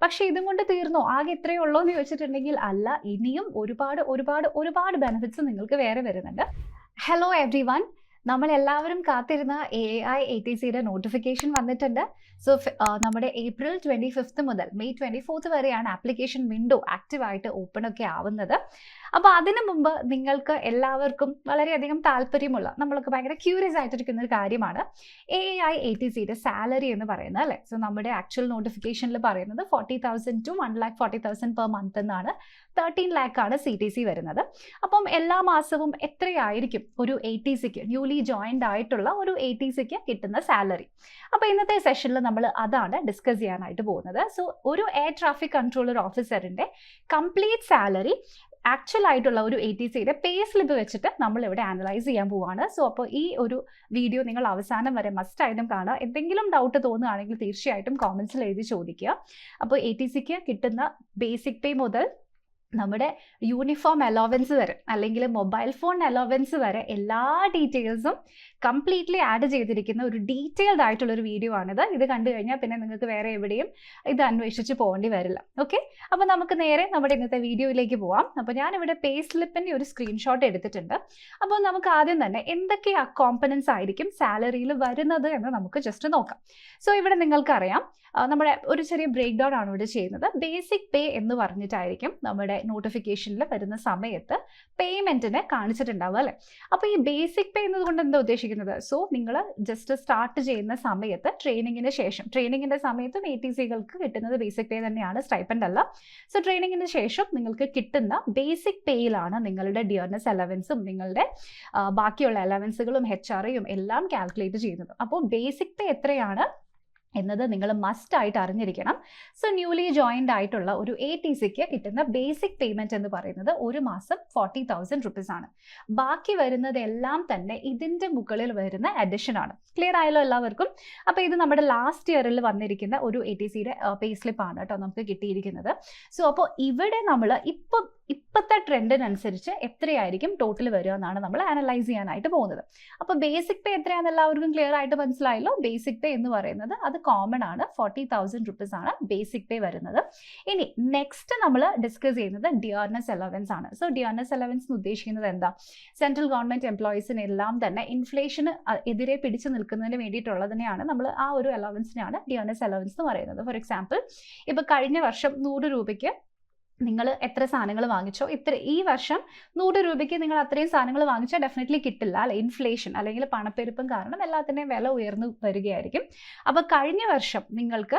പക്ഷെ ഇതും കൊണ്ട് തീർന്നോ, ആകെ ഇത്രയേ ഉള്ളൂ എന്ന് ചോദിച്ചിട്ടുണ്ടെങ്കിൽ അല്ല, ഇനിയും ഒരുപാട് ഒരുപാട് ഒരുപാട് ബെനിഫിറ്റ്സ് നിങ്ങൾക്ക് വേറെ വരുന്നുണ്ട്. ഹലോ എവ്രി വൺ, നമ്മളെല്ലാവരും കാത്തിരുന്ന AAI-ATCയുടെ നോട്ടിഫിക്കേഷൻ വന്നിട്ടുണ്ട്. സോ നമ്മുടെ April 25 മുതൽ May 24 വരെയാണ് ആപ്ലിക്കേഷൻ വിൻഡോ ആക്റ്റീവായിട്ട് ഓപ്പൺ ഒക്കെ ആവുന്നത്. അപ്പോൾ അതിനു മുമ്പ് നിങ്ങൾക്ക് എല്ലാവർക്കും വളരെയധികം താല്പര്യമുള്ള, നമ്മളൊക്കെ ഭയങ്കര ക്യൂരിയസ് ആയിട്ടിരിക്കുന്ന ഒരു കാര്യമാണ് AAI-ATCയുടെ സാലറി എന്ന് പറയുന്നത്, അല്ലേ? സോ നമ്മുടെ ആക്ച്വൽ നോട്ടിഫിക്കേഷനിൽ പറയുന്നത് 40,000 to 1,40,000 പെർ മന്ത് എന്നാണ്. 13 lakh ആണ് CTC വരുന്നത്. അപ്പം എല്ലാ മാസവും എത്രയായിരിക്കും ഒരു ATCക്ക്, ന്യൂലി ജോയിൻഡ് ആയിട്ടുള്ള ഒരു ATCക്ക് കിട്ടുന്ന സാലറി? അപ്പോൾ ഇന്നത്തെ സെഷനിൽ നമ്മൾ അതാണ് ഡിസ്കസ് ചെയ്യാനായിട്ട് പോകുന്നത്. സോ ഒരു എയർ ട്രാഫിക് കൺട്രോളർ ഓഫീസറിന്റെ കംപ്ലീറ്റ് സാലറി ആക്ച്വൽ ആയിട്ടുള്ള ഒരു ATCയുടെ പേ സ്ലിപ്പ് വെച്ചിട്ട് നമ്മൾ ഇവിടെ അനലൈസ് ചെയ്യാൻ പോവാണ്. സോ അപ്പോൾ ഈ ഒരു വീഡിയോ നിങ്ങൾ അവസാനം വരെ മസ്റ്റ് ആയിട്ടും കാണുക. എന്തെങ്കിലും ഡൗട്ട് തോന്നുകയാണെങ്കിൽ തീർച്ചയായിട്ടും കോമൻസിൽ എഴുതി ചോദിക്കുക. അപ്പോൾ ATCക്ക് കിട്ടുന്ന ബേസിക് പേ മുതൽ നമ്മുടെ യൂണിഫോം അലോവൻസ് വരെ, അല്ലെങ്കിൽ മൊബൈൽ ഫോൺ അലോവൻസ് വരെ എല്ലാ ഡീറ്റെയിൽസും കംപ്ലീറ്റ്ലി ആഡ് ചെയ്തിരിക്കുന്ന ഒരു ഡീറ്റെയിൽഡ് ആയിട്ടുള്ളൊരു വീഡിയോ ആണിത്. ഇത് കണ്ടു കഴിഞ്ഞാൽ പിന്നെ നിങ്ങൾക്ക് വേറെ എവിടെയും ഇത് അന്വേഷിച്ച് പോകേണ്ടി വരില്ല. ഓക്കെ, അപ്പോൾ നമുക്ക് നേരെ നമ്മുടെ ഇന്നത്തെ വീഡിയോയിലേക്ക് പോവാം. അപ്പോൾ ഞാനിവിടെ പേ സ്ലിപ്പിൻ്റെ ഒരു സ്ക്രീൻഷോട്ട് എടുത്തിട്ടുണ്ട്. അപ്പോൾ നമുക്ക് ആദ്യം തന്നെ എന്തൊക്കെ കോമ്പണൻസ് ആയിരിക്കും സാലറിയിൽ വരുന്നത് എന്ന് നമുക്ക് ജസ്റ്റ് നോക്കാം. സോ ഇവിടെ നിങ്ങൾക്കറിയാം, നമ്മുടെ ഒരു ചെറിയ ബ്രേക്ക് ഡൗൺ ആണ് ഇവിടെ ചെയ്യുന്നത്. ബേസിക് പേ എന്ന് പറഞ്ഞിട്ടായിരിക്കും നമ്മുടെ നോട്ടിഫിക്കേഷനിൽ വരുന്ന സമയത്ത് പേയ്മെന്റിനെ കാണിച്ചിട്ടുണ്ടാവുക, അല്ലേ? അപ്പോൾ ഈ ബേസിക് പേ എന്നതുകൊണ്ട് എന്താ ഉദ്ദേശിക്കുന്നത്? സോ നിങ്ങൾ ജസ്റ്റ് സ്റ്റാർട്ട് ചെയ്യുന്ന സമയത്ത് ട്രെയിനിങ്ങിന് ശേഷം, ട്രെയിനിങ്ങിന്റെ സമയത്തും ATCകൾക്ക് കിട്ടുന്നത് ബേസിക് പേ തന്നെയാണ്, സ്റ്റൈപ്പൻഡ് അല്ല. സോ ട്രെയിനിങ്ങിന് ശേഷം നിങ്ങൾക്ക് കിട്ടുന്ന ബേസിക് പേയിലാണ് നിങ്ങളുടെ ഡിയർനെസ് അലവൻസും നിങ്ങളുടെ ബാക്കിയുള്ള അലവൻസുകളും HRയും എല്ലാം കാൽക്കുലേറ്റ് ചെയ്യുന്നത്. അപ്പോൾ ബേസിക് പേ എത്രയാണ് എന്നത് നിങ്ങൾ മസ്റ്റ് ആയിട്ട് അറിഞ്ഞിരിക്കണം. സോ ന്യൂലി ജോയിൻഡ് ആയിട്ടുള്ള ഒരു ATCക്ക് കിട്ടുന്ന ബേസിക് പേയ്മെന്റ് എന്ന് പറയുന്നത് ഒരു മാസം 40,000 rupees ആണ്. ബാക്കി വരുന്നതെല്ലാം തന്നെ ഇതിന്റെ മുകളിൽ വരുന്ന അഡിഷൻ ആണ്. ക്ലിയർ ആയല്ലോ എല്ലാവർക്കും? അപ്പോൾ ഇത് നമ്മുടെ ലാസ്റ്റ് ഇയറിൽ വന്നിരിക്കുന്ന ഒരു ATCയുടെ പേ സ്ലിപ്പ് ആണ് കേട്ടോ നമുക്ക് കിട്ടിയിരിക്കുന്നത്. സോ അപ്പോൾ ഇവിടെ നമ്മൾ ഇപ്പോഴത്തെ ട്രെൻഡിനനുസരിച്ച് എത്രയായിരിക്കും ടോട്ടൽ വരിക എന്നാണ് നമ്മൾ അനലൈസ് ചെയ്യാനായിട്ട് പോകുന്നത്. അപ്പോൾ ബേസിക് പേ എത്രയാണെന്ന് എല്ലാവർക്കും ക്ലിയർ ആയിട്ട് മനസ്സിലായല്ലോ. ബേസിക് പേ എന്ന് പറയുന്നത് അത് കോമൺ ആണ്, 40,000 rupees ആണ് ബേസിക് പേ വരുന്നത്. ഇനി നെക്സ്റ്റ് നമ്മൾ ഡിസ്കസ് ചെയ്യുന്നത് ഡിയർനെസ് അലവൻസ് ആണ്. സോ ഡിയർനെസ് അലവൻസ് എന്ന് ഉദ്ദേശിക്കുന്നത് എന്താ? സെൻട്രൽ ഗവൺമെന്റ് എംപ്ലോയീസിനെല്ലാം തന്നെ ഇൻഫ്ലേഷന് എതിരെ പിടിച്ചു നിൽക്കുന്നതിന് വേണ്ടിയിട്ടുള്ളതിനെയാണ് നമ്മൾ ആ ഒരു അലവൻസിനെയാണ് ഡിയർനെസ് അലവൻസ് എന്ന് പറയുന്നത്. ഫോർ എക്സാമ്പിൾ, ഇപ്പോൾ കഴിഞ്ഞ വർഷം 100 രൂപയ്ക്ക് നിങ്ങൾ എത്ര സാധനങ്ങൾ വാങ്ങിച്ചോ, ഈ വർഷം 100 രൂപയ്ക്ക് നിങ്ങൾ അത്രയും സാധനങ്ങൾ വാങ്ങിച്ചാൽ ഡെഫിനറ്റ്ലി കിട്ടില്ല, അല്ലെ? ഇൻഫ്ലേഷൻ അല്ലെങ്കിൽ പണപ്പെരുപ്പം കാരണം എല്ലാത്തിൻ്റെയും വില ഉയർന്നു വരികയായിരിക്കും. അപ്പോൾ കഴിഞ്ഞ വർഷം നിങ്ങൾക്ക്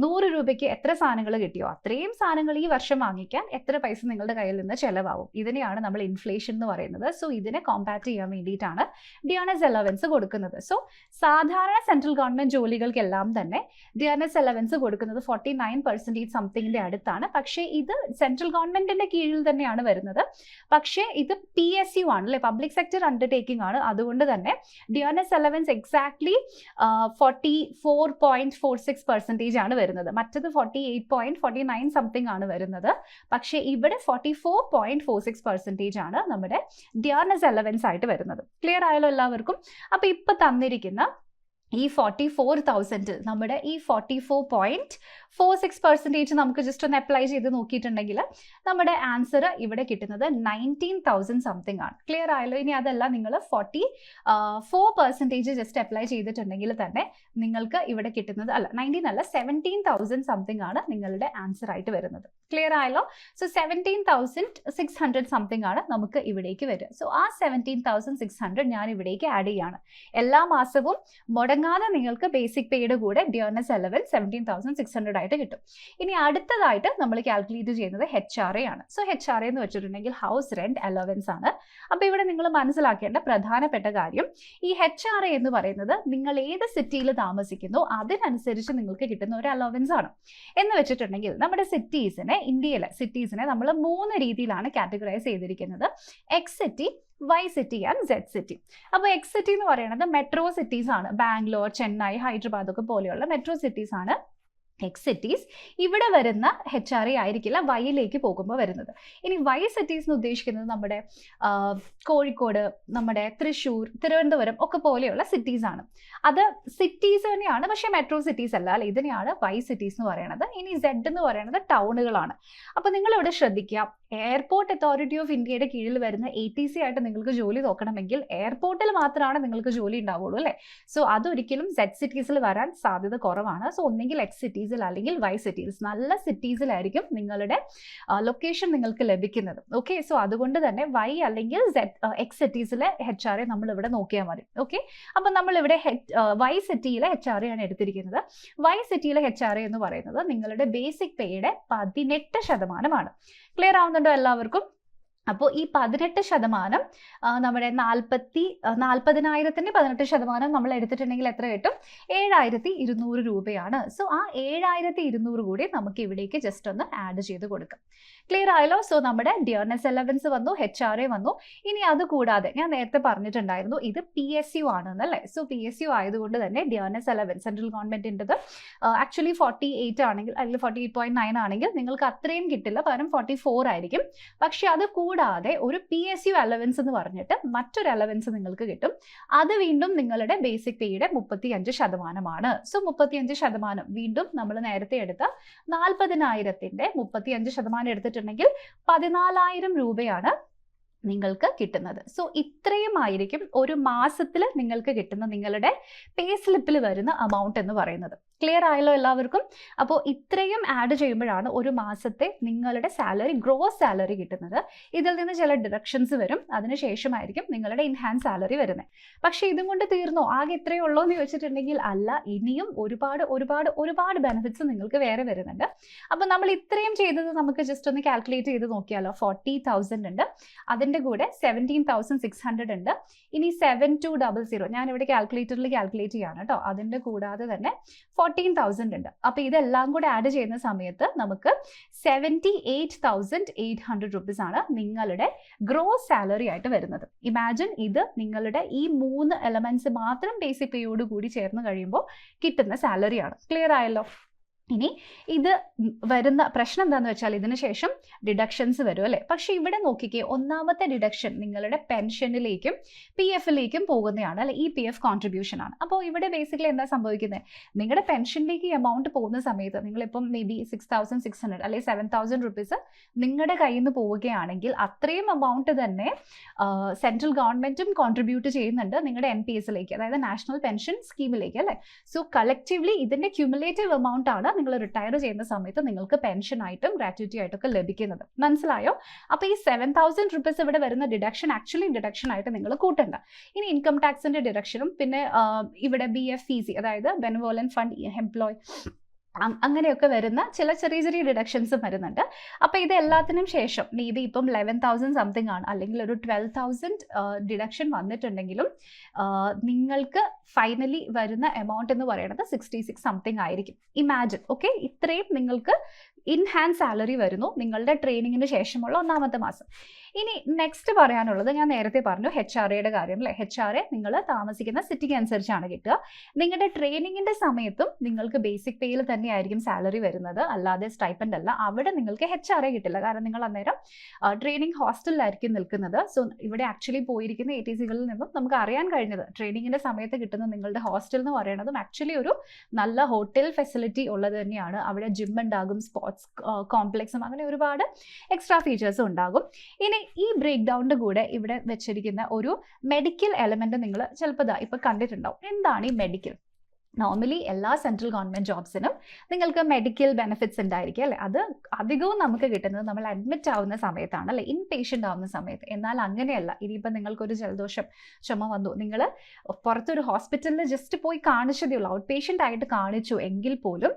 100 രൂപയ്ക്ക് എത്ര സാധനങ്ങൾ കിട്ടിയോ അത്രയും സാധനങ്ങൾ ഈ വർഷം വാങ്ങിക്കാൻ എത്ര പൈസ നിങ്ങളുടെ കയ്യിൽ നിന്ന് ചിലവാകും? ഇതിനെയാണ് നമ്മൾ ഇൻഫ്ലേഷൻ എന്ന് പറയുന്നത്. സോ ഇതിനെ കോമ്പാറ്റ് ചെയ്യാൻ വേണ്ടിയിട്ടാണ് ഡിയർനെസ് അലവൻസ് കൊടുക്കുന്നത്. സോ സാധാരണ സെൻട്രൽ ഗവൺമെന്റ് ജോലികൾക്കെല്ലാം തന്നെ ഡിയർനെസ് അലവൻസ് കൊടുക്കുന്നത് 49% സംതിങ്ങിന്റെ അടുത്താണ്. പക്ഷേ ഇത് സെൻട്രൽ ഗവൺമെന്റിന്റെ കീഴിൽ തന്നെയാണ് വരുന്നത്. പക്ഷേ ഇത് PSU ആണ്, അല്ലെ? പബ്ലിക് സെക്ടർ അണ്ടർടേക്കിംഗ് ആണ്. അതുകൊണ്ട് തന്നെ ഡിയർനെസ് അലവൻസ് എക്സാക്ട്ലി 44.46% ആണ് വരുന്നത്. മറ്റത് 48.49 സംതിങ് ആണ് വരുന്നത്. പക്ഷേ ഇവിടെ 44.46% ആണ് നമ്മുടെ ഡിയർനെസ് അലവൻസ് ആയിട്ട് വരുന്നത്. ക്ലിയർ ആയല്ലോ എല്ലാവർക്കും? അപ്പൊ ഇപ്പൊ തന്നിരിക്കുന്ന ഈ 44,000 നമ്മുടെ ഈ 44.46% നമുക്ക് ജസ്റ്റ് ഒന്ന് അപ്ലൈ ചെയ്ത് നോക്കിയിട്ടുണ്ടെങ്കിൽ നമ്മുടെ ആൻസർ ഇവിടെ കിട്ടുന്നത് 19,000 സംതിങ് ആണ്. ക്ലിയർ ആയല്ലോ? ഇനി അതല്ല, നിങ്ങൾ 44% ജസ്റ്റ് അപ്ലൈ ചെയ്തിട്ടുണ്ടെങ്കിൽ തന്നെ നിങ്ങൾക്ക് ഇവിടെ കിട്ടുന്നത് 19 അല്ല 17,000 സംതിങ് ആണ് നിങ്ങളുടെ ആൻസർ ആയിട്ട് വരുന്നത്. ക്ലിയർ ആയല്ലോ? സോ 17,600 സംതിങ് ആണ് നമുക്ക് ഇവിടേക്ക് വരിക. സോ ആ 17,600 ഞാൻ ഇവിടേക്ക് ആഡ് ചെയ്യാണ്. എല്ലാ മാസവും മുടങ്ങാതെ നിങ്ങൾക്ക് ബേസിക് പേയുടെ കൂടെ ഡിയർനെസ് അലവൻസ് 17,600 ആയിട്ട് കിട്ടും. ഇനി അടുത്തതായിട്ട് നമ്മൾ കാൽക്കുലേറ്റ് ചെയ്യുന്നത് HRA ആണ്. സോ HRA എന്ന് വെച്ചിട്ടുണ്ടെങ്കിൽ ഹൗസ് റെന്റ് അലവൻസ് ആണ്. അപ്പോൾ ഇവിടെ നിങ്ങൾ മനസ്സിലാക്കേണ്ട പ്രധാനപ്പെട്ട കാര്യം, ഈ HRA എന്ന് പറയുന്നത് നിങ്ങൾ ഏത് സിറ്റിയിൽ താമസിക്കുന്നു അതിനനുസരിച്ച് നിങ്ങൾക്ക് കിട്ടുന്ന ഒരു അലവൻസ് ആണ്. എന്ന് വെച്ചിട്ടുണ്ടെങ്കിൽ നമ്മുടെ ഇന്ത്യയിലെ സിറ്റീസിനെ നമ്മൾ 3 രീതിയിലാണ് കാറ്റഗറൈസ് ചെയ്തിരിക്കുന്നത്: X city, Y city and Z city. അപ്പോൾ എക്സ് സിറ്റി എന്ന് പറയുന്നത് മെട്രോ സിറ്റീസ് ആണ്. ബാംഗ്ലൂർ, ചെന്നൈ, ഹൈദരാബാദ് ഒക്കെ പോലെയുള്ള മെട്രോ സിറ്റീസ് ആണ്. എക്സ് സിറ്റീസ് ഇവിടെ വരുന്ന HRA ആയിരിക്കില്ല വൈയിലേക്ക് പോകുമ്പോൾ വരുന്നത്. ഇനി വൈ സിറ്റീസ് എന്ന് ഉദ്ദേശിക്കുന്നത് നമ്മുടെ കോഴിക്കോട്, നമ്മുടെ തൃശ്ശൂർ, തിരുവനന്തപുരം ഒക്കെ പോലെയുള്ള സിറ്റീസ് ആണ്. അത് സിറ്റീസ് തന്നെയാണ്, പക്ഷേ മെട്രോ സിറ്റീസ് അല്ല അല്ലെ. ഇതിനെയാണ് വൈ സിറ്റീസ് എന്ന് പറയുന്നത്. ഇനി സെഡ് എന്ന് പറയുന്നത് ടൗണുകളാണ്. അപ്പോൾ നിങ്ങൾ ഇവിടെ ശ്രദ്ധിക്കുക, എയർപോർട്ട് അതോറിറ്റി ഓഫ് ഇന്ത്യയുടെ കീഴിൽ വരുന്ന ATC ആയിട്ട് നിങ്ങൾക്ക് ജോലി നോക്കണമെങ്കിൽ എയർപോർട്ടിൽ മാത്രമാണ് നിങ്ങൾക്ക് ജോലി ഉണ്ടാവുള്ളൂ അല്ലേ. സോ അതൊരിക്കലും സെഡ് സിറ്റീസിൽ വരാൻ സാധ്യത കുറവാണ്. സോ ഒന്നെങ്കിൽ എക്സ് സിറ്റീസിൽ അല്ലെങ്കിൽ വൈ സിറ്റീസ്, നല്ല സിറ്റീസിലായിരിക്കും നിങ്ങളുടെ ലൊക്കേഷൻ നിങ്ങൾക്ക് ലഭിക്കുന്നത്. ഓക്കെ, സോ അതുകൊണ്ട് തന്നെ വൈ അല്ലെങ്കിൽ എക്സ് സിറ്റീസിലെ HRA നമ്മൾ ഇവിടെ നോക്കിയാൽ മതി. ഓക്കെ, അപ്പം നമ്മൾ ഇവിടെ വൈ സിറ്റിയിലെ HRA ആണ് എടുത്തിരിക്കുന്നത്. വൈ സിറ്റിയിലെ HRA എന്ന് പറയുന്നത് നിങ്ങളുടെ ബേസിക് പേയുടെ 18%. ക്ലിയർ ആവുന്നുണ്ടോ എല്ലാവർക്കും? അപ്പോൾ ഈ 18% നമ്മുടെ 40,000-ന്റെ 18% നമ്മൾ എടുത്തിട്ടുണ്ടെങ്കിൽ എത്ര കിട്ടും? 7,200 രൂപയാണ്. സോ ആ 7,200 കൂടി നമുക്ക് ഇവിടേക്ക് ജസ്റ്റ് ഒന്ന് ആഡ് ചെയ്ത് കൊടുക്കാം. ക്ലിയർ ആയല്ലോ? സോ നമ്മുടെ ഡിയർനെസ് അലവൻസ് വന്നു, HRA വന്നു. ഇനി അത് കൂടാതെ ഞാൻ നേരത്തെ പറഞ്ഞിട്ടുണ്ടായിരുന്നു ഇത് PSU ആണെന്നല്ലേ. സോ PSU ആയതുകൊണ്ട് തന്നെ ഡിയർനെസ് അലവൻസ് സെൻട്രൽ ഗവൺമെന്റിൻ്റെത് ആക്ച്വലി 48 ആണെങ്കിൽ അല്ലെങ്കിൽ 48.9 ആണെങ്കിൽ നിങ്ങൾക്ക് അത്രയും കിട്ടില്ല, പകരം 44 ആയിരിക്കും. പക്ഷെ അത് കൂടാതെ ഒരു PSU അലവൻസ് എന്ന് പറഞ്ഞിട്ട് മറ്റൊരു അലവൻസ് നിങ്ങൾക്ക് കിട്ടും. അത് വീണ്ടും നിങ്ങളുടെ ബേസിക് പേയുടെ 35%. സോ 35% വീണ്ടും നമ്മൾ നേരത്തെ എടുത്ത 40,000-ന്റെ 35% എടുത്തിട്ടുണ്ടെങ്കിൽ 14,000 രൂപയാണ് നിങ്ങൾക്ക് കിട്ടുന്നത്. സോ ഇത്രയും ആയിരിക്കും ഒരു മാസത്തിൽ നിങ്ങൾക്ക് കിട്ടുന്ന നിങ്ങളുടെ പേ സ്ലിപ്പിൽ വരുന്ന എമൗണ്ട് എന്ന് പറയുന്നത്. ക്ലിയർ ആയല്ലോ എല്ലാവർക്കും? അപ്പോൾ ഇത്രയും ആഡ് ചെയ്യുമ്പോഴാണ് ഒരു മാസത്തെ നിങ്ങളുടെ സാലറി, ഗ്രോസ് സാലറി കിട്ടുന്നത്. ഇതിൽ നിന്ന് ചില ഡിഡക്ഷൻസ് വരും, അതിനുശേഷമായിരിക്കും നിങ്ങളുടെ ഇൻഹാൻസ് സാലറി വരുന്നത്. പക്ഷേ ഇതും കൊണ്ട് തീർന്നോ? ആകെ ഇത്രയേ ഉള്ളൂ എന്ന് ചോദിച്ചിട്ടുണ്ടെങ്കിൽ അല്ല, ഇനിയും ഒരുപാട് ഒരുപാട് ഒരുപാട് ബെനിഫിറ്റ്സ് നിങ്ങൾക്ക് വേറെ വരുന്നുണ്ട്. അപ്പോൾ നമ്മൾ ഇത്രയും ചെയ്തത് നമുക്ക് ജസ്റ്റ് ഒന്ന് കാൽക്കുലേറ്റ് ചെയ്ത് നോക്കിയാലോ. 40,000 ഉണ്ട്, അതിൻ്റെ കൂടെ 17,600 ഉണ്ട്. ഇനി 7200 ഞാനിവിടെ കാൽക്കുലേറ്ററിൽ കാൽക്കുലേറ്റ് ചെയ്യാണ് കേട്ടോ. അതിൻ്റെ കൂടാതെ തന്നെ 14,000 ഉണ്ട്. അപ്പോൾ ഇതെല്ലാം കൂടെ ആഡ് ചെയ്യുന്ന സമയത്ത് നമുക്ക് 78,800 റുപ്പീസ് ആണ് നിങ്ങളുടെ ഗ്രോസ് സാലറി ആയിട്ട് വരുന്നത്. ഇമാജിൻ, ഇത് നിങ്ങളുടെ ഈ 3 എലമെന്റ്സ് മാത്രം ബേസിക് പേയോട് കൂടി ചേർന്ന് കഴിയുമ്പോൾ കിട്ടുന്ന സാലറിയാണ്. ക്ലിയർ ആയല്ലോ? ഇനി ഇത് വരുന്ന പ്രശ്നം എന്താണെന്ന് വെച്ചാൽ ഇതിന് ശേഷം ഡിഡക്ഷൻസ് വരും അല്ലേ. പക്ഷെ ഇവിടെ നോക്കിക്കേ, ഒന്നാമത്തെ ഡിഡക്ഷൻ നിങ്ങളുടെ പെൻഷനിലേക്കും PF-ലേക്കും പോകുന്നതാണ് അല്ലെ. EPF കോൺട്രിബ്യൂഷൻ ആണ്. അപ്പോൾ ഇവിടെ ബേസിക്കലി എന്താ സംഭവിക്കുന്നത്? നിങ്ങളുടെ പെൻഷനിലേക്ക് എമൗണ്ട് പോകുന്ന സമയത്ത് നിങ്ങളിപ്പം മേ ബി 6,600 അല്ലെങ്കിൽ 7,000 റുപ്പീസ് നിങ്ങളുടെ കയ്യിൽ നിന്ന് പോവുകയാണെങ്കിൽ അത്രയും എമൗണ്ട് തന്നെ സെൻട്രൽ ഗവൺമെന്റും കോൺട്രിബ്യൂട്ട് ചെയ്യുന്നുണ്ട് നിങ്ങളുടെ NPS-ലേക്ക്, അതായത് നാഷണൽ പെൻഷൻ സ്കീമിലേക്ക് അല്ലേ. സോ കളക്റ്റീവ്ലി ഇതിന്റെ ക്യുമുലേറ്റീവ് എമൗണ്ട് ആണ് നിങ്ങൾ റിട്ടയർ ചെയ്യുന്ന സമയത്ത് നിങ്ങൾക്ക് പെൻഷനായിട്ടും ഗ്രാറ്റുവിറ്റി ആയിട്ടൊക്കെ ലഭിക്കുന്നത്. മനസ്സിലായോ? അപ്പോൾ ഈ 7,000 റുപ്പീസ് ഇവിടെ വരുന്ന ഡിഡക്ഷൻ ആക്ച്വലി ഡിഡക്ഷൻ ആയിട്ട് നിങ്ങൾ കൂട്ടണ്ട. ഇനി ഇൻകം ടാക്സിന്റെ ഡിഡക്ഷനും പിന്നെ ഇവിടെ BFEC അതായത് ബെനവോലന്റ് ഫണ്ട് എംപ്ലോയ് അങ്ങനെയൊക്കെ വരുന്ന ചില ചെറിയ ചെറിയ ഡിഡക്ഷൻസും വരുന്നുണ്ട്. അപ്പോൾ ഇത് എല്ലാത്തിനും ശേഷം മേ ബി ഇപ്പം 11,000 സംതിങ് ആണ്, അല്ലെങ്കിൽ ഒരു 12,000 ഡിഡക്ഷൻ വന്നിട്ടുണ്ടെങ്കിലും നിങ്ങൾക്ക് ഫൈനലി വരുന്ന എമൗണ്ട് എന്ന് പറയുന്നത് 66 സംതിങ് ആയിരിക്കും. ഇമാജിൻ, ഓക്കെ, ഇത്രയും നിങ്ങൾക്ക് ഇൻ ഹാൻഡ് സാലറി വരുന്നു നിങ്ങളുടെ ട്രെയിനിങ്ങിന് ശേഷമുള്ള ഒന്നാമത്തെ മാസം. ഇനി നെക്സ്റ്റ് പറയാനുള്ളത്, ഞാൻ നേരത്തെ പറഞ്ഞു HRAയുടെ കാര്യം അല്ലേ. HRA നിങ്ങൾ താമസിക്കുന്ന സിറ്റിക്ക് അനുസരിച്ചാണ് കിട്ടുക. നിങ്ങളുടെ ട്രെയിനിങ്ങിന്റെ സമയത്തും നിങ്ങൾക്ക് ബേസിക് പേയിൽ തന്നെയായിരിക്കും സാലറി വരുന്നത്, അല്ലാതെ സ്റ്റൈപ്പൻഡ് അല്ല. അവിടെ നിങ്ങൾക്ക് HRA കിട്ടില്ല, കാരണം നിങ്ങൾ അന്നേരം ട്രെയിനിങ് ഹോസ്റ്റലിലായിരിക്കും നിൽക്കുന്നത്. സോ ഇവിടെ ആക്ച്വലി പോയിരിക്കുന്ന ATCകളിൽ നിന്നും നമുക്ക് അറിയാൻ കഴിഞ്ഞത് ട്രെയിനിങ്ങിന്റെ സമയത്ത് കിട്ടുന്ന നിങ്ങളുടെ ഹോസ്റ്റൽ എന്ന് പറയുന്നതും ആക്ച്വലി ഒരു നല്ല ഹോട്ടൽ ഫെസിലിറ്റി ഉള്ളത് തന്നെയാണ്. അവിടെ ജിം ഉണ്ടാകും, സ്പോർട്സ് കോംപ്ലക്സും, അങ്ങനെ ഒരുപാട് എക്സ്ട്രാ ഫീച്ചേഴ്സും ഉണ്ടാകും. ഇനി ഈ ബ്രേക്ക് ഡൗണിന്റെ കൂടെ ഇവിടെ വെച്ചിരിക്കുന്ന ഒരു മെഡിക്കൽ എലമെന്റ് നിങ്ങൾ ചിലപ്പോൾ ഇപ്പൊ കണ്ടിട്ടുണ്ടാവും. എന്താണ് ഈ മെഡിക്കൽ? നോർമലി എല്ലാ സെൻട്രൽ ഗവൺമെന്റ് ജോബ്സിനും നിങ്ങൾക്ക് മെഡിക്കൽ ബെനിഫിറ്റ്സ് ഉണ്ടായിരിക്കും അല്ലേ. അത് അധികവും നമുക്ക് കിട്ടുന്നത് നമ്മൾ അഡ്മിറ്റ് ആവുന്ന സമയത്താണ് അല്ലെ, ഇൻ പേഷ്യൻ്റ് ആവുന്ന സമയത്ത്. എന്നാൽ അങ്ങനെയല്ല. ഇനിയിപ്പോൾ നിങ്ങൾക്കൊരു ജലദോഷം ചുമ വന്നു, നിങ്ങൾ പുറത്തൊരു ഹോസ്പിറ്റലിൽ ജസ്റ്റ് പോയി കാണിച്ചതേ ഉള്ളൂ, ഔട്ട് പേഷ്യൻ്റ് ആയിട്ട് കാണിച്ചു എങ്കിൽ പോലും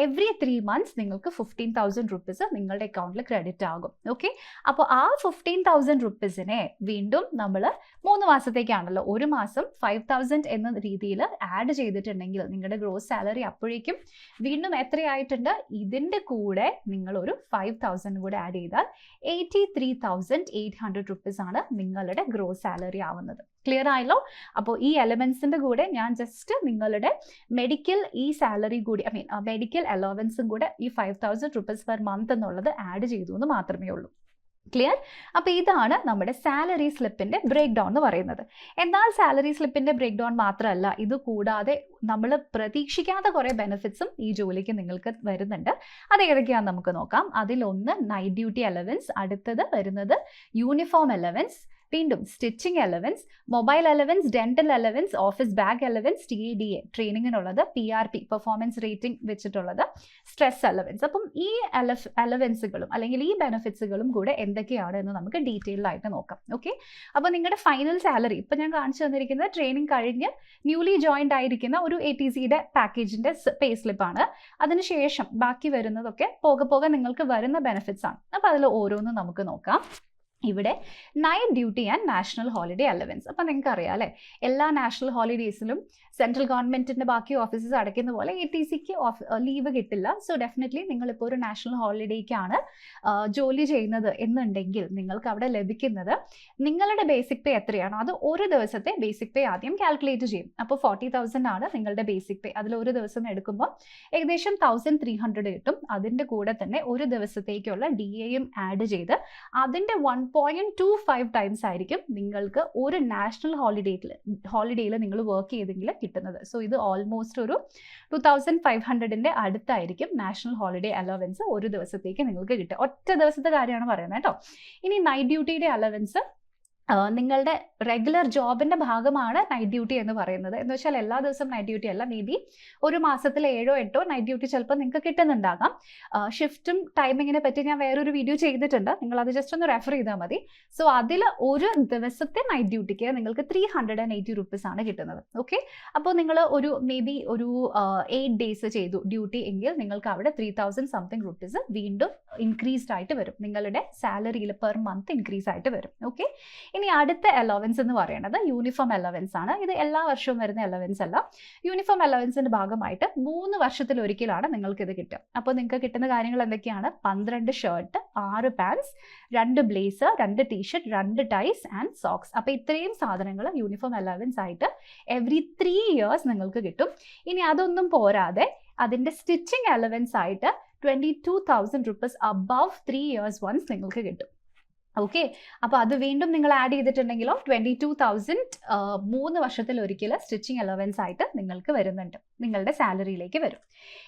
എവറി 3 months നിങ്ങൾക്ക് 15,000 റുപ്പീസ് നിങ്ങളുടെ അക്കൗണ്ടിൽ ക്രെഡിറ്റ് ആകും. ഓക്കെ, അപ്പോൾ ആ 15,000 റുപ്പീസിനെ വീണ്ടും നമ്മൾ 3 മാസത്തേക്കാണല്ലോ, ഒരു മാസം 5,000 എന്ന രീതിയിൽ ആഡ് ചെയ്തിട്ടുണ്ടെങ്കിൽ എന്നുണ്ടെങ്കിൽ നിങ്ങളുടെ ഗ്രോസ് സാലറി അപ്പോഴേക്കും വീണ്ടും എത്രയായിട്ടുണ്ട്, ഇതിൻ്റെ കൂടെ നിങ്ങളൊരു 5,000 കൂടെ ആഡ് ചെയ്താൽ 83,800 rupees ആണ് നിങ്ങളുടെ ഗ്രോസ് സാലറി ആവുന്നത്. ക്ലിയർ ആയല്ലോ? അപ്പോൾ ഈ എലമെന്റ്സിന്റെ കൂടെ ഞാൻ ജസ്റ്റ് നിങ്ങളുടെ മെഡിക്കൽ ഈ സാലറി കൂടി മെഡിക്കൽ അലോവൻസും കൂടെ ഈ 5,000 rupees per month എന്നുള്ളത് ആഡ് ചെയ്തു എന്ന് മാത്രമേ ഉള്ളൂ. ക്ലിയർ? അപ്പോൾ ഇതാണ് നമ്മുടെ സാലറി സ്ലിപ്പിന്റെ ബ്രേക്ക് ഡൗൺ എന്ന് പറയുന്നത്. എന്നാൽ സാലറി സ്ലിപ്പിന്റെ ബ്രേക്ക് ഡൗൺ മാത്രമല്ല, ഇത് കൂടാതെ നമ്മൾ പ്രതീക്ഷിക്കാത്ത കുറേ ബെനിഫിറ്റ്സും ഈ ജോലിക്ക് നിങ്ങൾക്ക് വരുന്നുണ്ട്. അത് ഏതൊക്കെയാണെന്ന് നമുക്ക് നോക്കാം. അതിലൊന്ന് നൈറ്റ് ഡ്യൂട്ടി അലവൻസ്, അടുത്തത് വരുന്നത് യൂണിഫോം അലവൻസ്, വീണ്ടും stitching allowance, mobile allowance, dental allowance, office bag allowance, TADA ട്രെയിനിങ്ങിനുള്ളത്, PRP performance rating വെച്ചിട്ടുള്ളത്, സ്ട്രെസ് അലവൻസ്. അപ്പം ഈ അലവൻസുകളും അല്ലെങ്കിൽ ഈ ബെനിഫിറ്റ്സുകളും കൂടെ എന്തൊക്കെയാണ് എന്ന് നമുക്ക് ഡീറ്റെയിൽഡ് ആയിട്ട് നോക്കാം. ഓക്കെ, അപ്പോൾ നിങ്ങളുടെ ഫൈനൽ സാലറി ഇപ്പം ഞാൻ കാണിച്ചു തന്നിരിക്കുന്നത് ട്രെയിനിങ് കഴിഞ്ഞ് ന്യൂലി ജോയിൻഡ് ആയിരിക്കുന്ന ഒരു ATCയുടെ പാക്കേജിന്റെ പേ സ്ലിപ്പാണ്. അതിനുശേഷം ബാക്കി വരുന്നതൊക്കെ പോകെ നിങ്ങൾക്ക് വരുന്ന ബെനിഫിറ്റ്സ് ആണ്. അപ്പോൾ അതിൽ ഓരോന്നും നമുക്ക് നോക്കാം. ഇവിടെ night duty and national holiday allowance. അപ്പം നിങ്ങൾക്ക് അറിയാം അല്ലേ, എല്ലാ നാഷണൽ ഹോളിഡേയ്സിലും സെൻട്രൽ ഗവൺമെൻറ്റിൻ്റെ ബാക്കി ഓഫീസസ് അടയ്ക്കുന്ന പോലെ ATCക്ക് ലീവ് കിട്ടില്ല. സോ ഡെഫിനറ്റ്ലി നിങ്ങളിപ്പോൾ ഒരു നാഷണൽ ഹോളിഡേക്കാണ് ജോലി ചെയ്യുന്നത് എന്നുണ്ടെങ്കിൽ നിങ്ങൾക്ക് അവിടെ ലഭിക്കുന്നത് നിങ്ങളുടെ ബേസിക് പേ എത്രയാണോ അത് ഒരു ദിവസത്തെ ബേസിക് പേ ആദ്യം കാൽക്കുലേറ്റ് ചെയ്യും. അപ്പോൾ 40,000 ആണ് നിങ്ങളുടെ ബേസിക് പേ. അതിൽ ഒരു ദിവസം എടുക്കുമ്പോൾ ഏകദേശം 1,300 കിട്ടും. അതിൻ്റെ കൂടെ തന്നെ ഒരു ദിവസത്തേക്കുള്ള DAയും ആഡ് ചെയ്ത് അതിൻ്റെ 1.25 ടൈംസ് ആയിരിക്കും നിങ്ങൾക്ക് ഒരു നാഷണൽ ഹോളിഡേയിൽ നിങ്ങൾ വർക്ക് ചെയ്തെങ്കിൽ കിട്ടുന്നത്. സോ ഇത് ഓൾമോസ്റ്റ് ഒരു 2,500ന്റെ അടുത്തായിരിക്കും നാഷണൽ ഹോളിഡേ അലവൻസ് ഒരു ദിവസത്തേക്ക് നിങ്ങൾക്ക് കിട്ടുക. ഒറ്റ ദിവസത്തെ കാര്യമാണ് പറയുന്നത് കേട്ടോ. ഇനി നൈറ്റ് ഡ്യൂട്ടിയുടെ അലവൻസ് നിങ്ങളുടെ റെഗുലർ ജോബിൻ്റെ ഭാഗമാണ് നൈറ്റ് ഡ്യൂട്ടി എന്ന് പറയുന്നത്. എന്ന് വെച്ചാൽ എല്ലാ ദിവസവും നൈറ്റ് ഡ്യൂട്ടി അല്ല, മേ ബി ഒരു മാസത്തിൽ 7-8 നൈറ്റ് ഡ്യൂട്ടി ചിലപ്പോൾ നിങ്ങൾക്ക് കിട്ടുന്നുണ്ടാകാം. ഷിഫ്റ്റും ടൈമിങ്ങിനെ പറ്റി ഞാൻ വേറൊരു വീഡിയോ ചെയ്തിട്ടുണ്ട്, നിങ്ങളത് ജസ്റ്റ് ഒന്ന് റെഫർ ചെയ്താൽ മതി. സോ അതിൽ ഒരു ദിവസത്തെ നൈറ്റ് ഡ്യൂട്ടിക്ക് നിങ്ങൾക്ക് 380 rupees ആണ് കിട്ടുന്നത്. ഓക്കെ, അപ്പോൾ നിങ്ങൾ ഒരു മേ ബി ഒരു 8 days ചെയ്തു ഡ്യൂട്ടി എങ്കിൽ നിങ്ങൾക്ക് അവിടെ 3,000 something rupees വീണ്ടും ഇൻക്രീസ്ഡ് ആയിട്ട് വരും. നിങ്ങളുടെ സാലറിയിൽ പെർ മന്ത് ഇൻക്രീസ് ആയിട്ട് വരും. ഓക്കെ, ഇനി അടുത്ത അലവൻസ് എന്ന് പറയുന്നത് യൂണിഫോം അലവൻസ് ആണ്. ഇത് എല്ലാ വർഷവും വരുന്ന അലവൻസ് അല്ല. യൂണിഫോം അലവൻസിന്റെ ഭാഗമായിട്ട് 3 വർഷത്തിലൊരിക്കലാണ് നിങ്ങൾക്ക് ഇത് കിട്ടുക. അപ്പോൾ നിങ്ങൾക്ക് കിട്ടുന്ന കാര്യങ്ങൾ എന്തൊക്കെയാണ്? 12 shirt, 6 pants, 2 blazer, 2 T-shirt, 2 ties and socks. അപ്പോൾ ഇത്രയും സാധനങ്ങൾ യൂണിഫോം അലവൻസ് ആയിട്ട് എവറി 3 years നിങ്ങൾക്ക് കിട്ടും. ഇനി അതൊന്നും പോരാതെ അതിൻ്റെ സ്റ്റിച്ചിങ് അലവൻസ് ആയിട്ട് 22,000 rupees above 3 years once നിങ്ങൾക്ക് കിട്ടും. ഓക്കെ, അപ്പോൾ അത് വീണ്ടും നിങ്ങൾ ആഡ് ചെയ്തിട്ടുണ്ടെങ്കിലോ 22,000 3 വർഷത്തിലൊരിക്കൽ സ്റ്റിച്ചിങ് അലവൻസ് ആയിട്ട് നിങ്ങൾക്ക് വരുന്നുണ്ട്, നിങ്ങളുടെ സാലറിയിലേക്ക് വരും.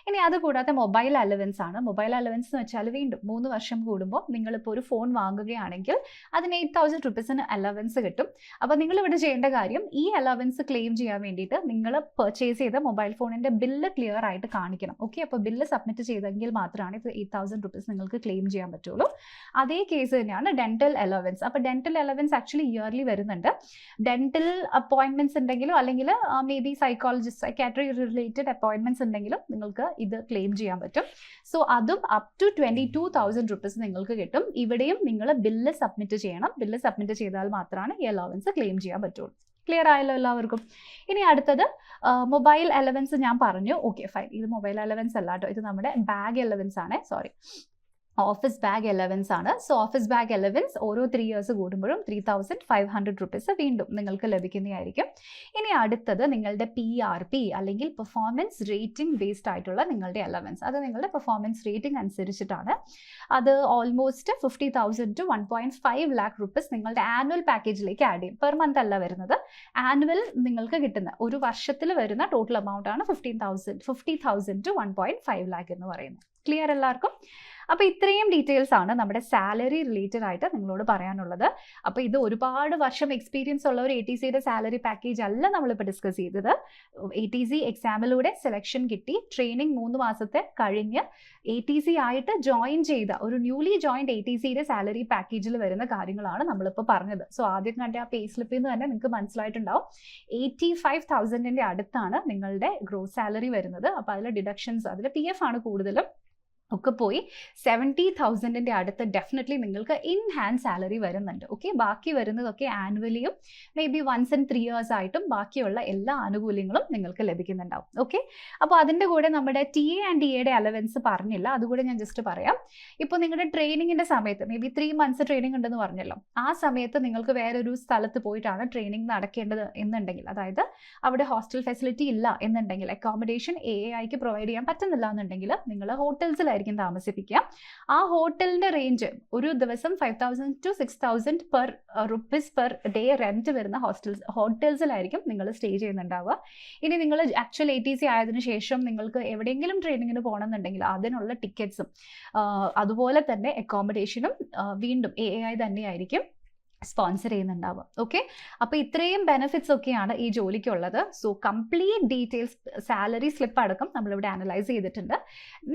ഇനി അതുകൂടാതെ മൊബൈൽ അലവൻസ് ആണ്. മൊബൈൽ അലവൻസ് എന്ന് വെച്ചാൽ വീണ്ടും 3 വർഷം കൂടുമ്പോൾ നിങ്ങളിപ്പോൾ ഒരു ഫോൺ വാങ്ങുകയാണെങ്കിൽ അതിന് 8,000 rupees അലവൻസ് കിട്ടും. അപ്പോൾ നിങ്ങളിവിടെ ചെയ്യേണ്ട കാര്യം ഈ അലവൻസ് ക്ലെയിം ചെയ്യാൻ വേണ്ടിയിട്ട് നിങ്ങൾ പർച്ചേസ് ചെയ്ത മൊബൈൽ ഫോണിൻ്റെ ബില്ല് ക്ലിയർ ആയിട്ട് കാണിക്കണം. ഓക്കെ, അപ്പോൾ ബില്ല് സബ്മിറ്റ് ചെയ്തെങ്കിൽ മാത്രമാണ് ഇത് 8,000 rupees നിങ്ങൾക്ക് ക്ലെയിം ചെയ്യാൻ പറ്റുള്ളൂ. അതേ കേസ് തന്നെയാണ് ഡെന്റൽ അലവൻസ്. അപ്പോൾ ഡെന്റൽ അലവൻസ് ആക്ച്വലി ഇയർലി വരുന്നുണ്ട്. ഡെന്റൽ അപ്പോയിൻമെന്റ്സ് ഉണ്ടെങ്കിലോ അല്ലെങ്കിൽ may be psychologist psychiatry related appointments ഉണ്ടെങ്കിലും നിങ്ങൾക്ക് ഇത് ക്ലെയിം ചെയ്യാൻ പറ്റും. സോ അതും അപ് ടു 22,000 rupees നിങ്ങൾക്ക് കിട്ടും. ഇവിടെയും നിങ്ങൾ ബില്ല് സബ്മിറ്റ് ചെയ്യണം. ബില്ല് സബ്മിറ്റ് ചെയ്താൽ മാത്രമാണ് ഈ അലവൻസ് ക്ലെയിം ചെയ്യാൻ പറ്റുള്ളൂ. ക്ലിയർ ആയല്ലോ എല്ലാവർക്കും? ഇനി അടുത്തത് മൊബൈൽ അലവൻസ് ഞാൻ പറഞ്ഞു. ഓക്കെ ഫൈൻ, ഇത് മൊബൈൽ അലവൻസ് അല്ല കേട്ടോ, ഇത് നമ്മുടെ ബാഗ് അലവൻസ് ആണ്. സോറി, ഓഫീസ് ബാഗ് അലവൻസ് ആണ്. സോ ഓഫീസ് ബാഗ് അലവൻസ് ഓരോ 3 years കൂടുമ്പോഴും 3,500 rupees വീണ്ടും നിങ്ങൾക്ക് ലഭിക്കുന്നതായിരിക്കും. ഇനി അടുത്തത് നിങ്ങളുടെ PRP അല്ലെങ്കിൽ പെർഫോമൻസ് റേറ്റിംഗ് ബേസ്ഡ് ആയിട്ടുള്ള നിങ്ങളുടെ അലവൻസ്. അത് നിങ്ങളുടെ പെർഫോമൻസ് റേറ്റിംഗ് അനുസരിച്ചിട്ടാണ്. അത് ഓൾമോസ്റ്റ് 50,000 to 1.5 lakh rupees നിങ്ങളുടെ ആനുവൽ പാക്കേജിലേക്ക് ആഡ് ചെയ്യും. പെർ മന്ത് അല്ല വരുന്നത്, ആനുവൽ നിങ്ങൾക്ക് കിട്ടുന്ന ഒരു വർഷത്തിൽ വരുന്ന ടോട്ടൽ എമൗണ്ട് ആണ് 50,000 to 1.5 lakh എന്ന് പറയുന്നത്. ക്ലിയർ എല്ലാവർക്കും? അപ്പോൾ ഇത്രയും ഡീറ്റെയിൽസ് ആണ് നമ്മുടെ സാലറി റിലേറ്റഡ് ആയിട്ട് നിങ്ങളോട് പറയാനുള്ളത്. അപ്പോൾ ഇത് ഒരുപാട് വർഷം എക്സ്പീരിയൻസ് ഉള്ള ഒരു ATCയുടെ സാലറി പാക്കേജ് അല്ല നമ്മളിപ്പോൾ ഡിസ്കസ് ചെയ്തത്. ATC എക്സാമിലൂടെ സെലക്ഷൻ കിട്ടി, ട്രെയിനിങ് 3 മാസത്തെ കഴിഞ്ഞ് ATC ആയിട്ട് ജോയിൻ ചെയ്ത ഒരു ന്യൂലി ജോയിൻഡ് ATCയുടെ സാലറി പാക്കേജിൽ വരുന്ന കാര്യങ്ങളാണ് നമ്മളിപ്പോൾ പറഞ്ഞത്. സോ ആദ്യം കണ്ട ആ പേ സ്ലിപ്പിൽ നിന്ന് തന്നെ നിങ്ങൾക്ക് മനസ്സിലായിട്ടുണ്ടാവും 85,000ന്റെ അടുത്താണ് നിങ്ങളുടെ ഗ്രോസ് സാലറി വരുന്നത്. അപ്പോൾ അതിൽ ഡിഡക്ഷൻസ്, അതിൽ PF ആണ് കൂടുതലും. ഒക്കെ പോയി 70,000 അടുത്ത് ഡെഫിനറ്റ്ലി നിങ്ങൾക്ക് ഇൻ ഹാൻഡ് സാലറി വരുന്നുണ്ട്. ഓക്കെ, ബാക്കി വരുന്നതൊക്കെ ആനുവലിയും maybe once in 3 years ആയിട്ടും ബാക്കിയുള്ള എല്ലാ ആനുകൂല്യങ്ങളും നിങ്ങൾക്ക് ലഭിക്കുന്നുണ്ടാവും. ഓക്കെ, അപ്പോൾ അതിൻ്റെ കൂടെ നമ്മുടെ TA ആൻഡ് DAയുടെ അലവൻസ് പറഞ്ഞില്ല, അതുകൂടെ ഞാൻ ജസ്റ്റ് പറയാം. ഇപ്പോൾ നിങ്ങളുടെ ട്രെയിനിങ്ങിൻ്റെ സമയത്ത് മേ ബി 3 months ട്രെയിനിങ് ഉണ്ടെന്ന് പറഞ്ഞല്ലോ, ആ സമയത്ത് നിങ്ങൾക്ക് വേറൊരു സ്ഥലത്ത് പോയിട്ടാണ് ട്രെയിനിങ് നടക്കേണ്ടത് എന്നുണ്ടെങ്കിൽ, അതായത് അവിടെ ഹോസ്റ്റൽ ഫെസിലിറ്റി ഇല്ല എന്നുണ്ടെങ്കിൽ, അക്കോമഡേഷൻ AAIക്ക് പ്രൊവൈഡ് ചെയ്യാൻ പറ്റുന്നില്ല എന്നുണ്ടെങ്കിൽ നിങ്ങൾ ഹോട്ടൽസിൽ താമസിപ്പിക്കുക. ആ ഹോട്ടലിന്റെ റേഞ്ച് ഒരു ദിവസം 5,000 to 6,000 rupees per day rent വരുന്ന ഹോട്ടൽസിലായിരിക്കും നിങ്ങൾ സ്റ്റേ ചെയ്യുന്നുണ്ടാവുക. ഇനി നിങ്ങൾ ആക്ച്വൽ ATC ആയതിനു ശേഷം നിങ്ങൾക്ക് എവിടെയെങ്കിലും ട്രെയിനിങ്ങിന് പോകണമെന്നുണ്ടെങ്കിൽ അതിനുള്ള ടിക്കറ്റ്സും അതുപോലെ തന്നെ അക്കോമഡേഷനും വീണ്ടും AAI തന്നെയായിരിക്കും സ്പോൺസർ ചെയ്യുന്നുണ്ടാവുക. ഓക്കെ, അപ്പോൾ ഇത്രയും ബെനിഫിറ്റ്സ് ഒക്കെയാണ് ഈ ജോലിക്കുള്ളത്. So complete details, salary slip അടക്കം നമ്മളിവിടെ അനലൈസ് ചെയ്തിട്ടുണ്ട്.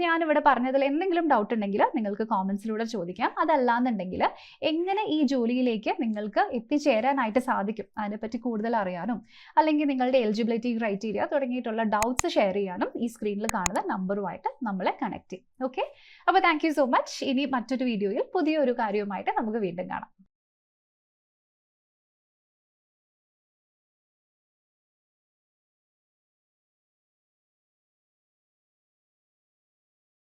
ഞാനിവിടെ പറഞ്ഞതിൽ എന്തെങ്കിലും ഡൗട്ട് ഉണ്ടെങ്കിൽ നിങ്ങൾക്ക് കോമൻസിലൂടെ ചോദിക്കാം. അതല്ലാന്നുണ്ടെങ്കിൽ എങ്ങനെ ഈ ജോലിയിലേക്ക് നിങ്ങൾക്ക് എത്തിച്ചേരാനായിട്ട് സാധിക്കും അതിനെപ്പറ്റി കൂടുതൽ അറിയാനും അല്ലെങ്കിൽ നിങ്ങളുടെ എലിജിബിലിറ്റി ക്രൈറ്റീരിയ തുടങ്ങിയിട്ടുള്ള ഡൗട്ട്സ് ഷെയർ ചെയ്യാനും ഈ സ്ക്രീനിൽ കാണുന്ന നമ്പറുമായിട്ട് നമ്മളെ കണക്ട് ചെയ്യും. ഓക്കെ, അപ്പോൾ താങ്ക് യു സോ മച്ച്. ഇനി മറ്റൊരു വീഡിയോയിൽ പുതിയൊരു കാര്യവുമായിട്ട് നമുക്ക് വീണ്ടും കാണാം.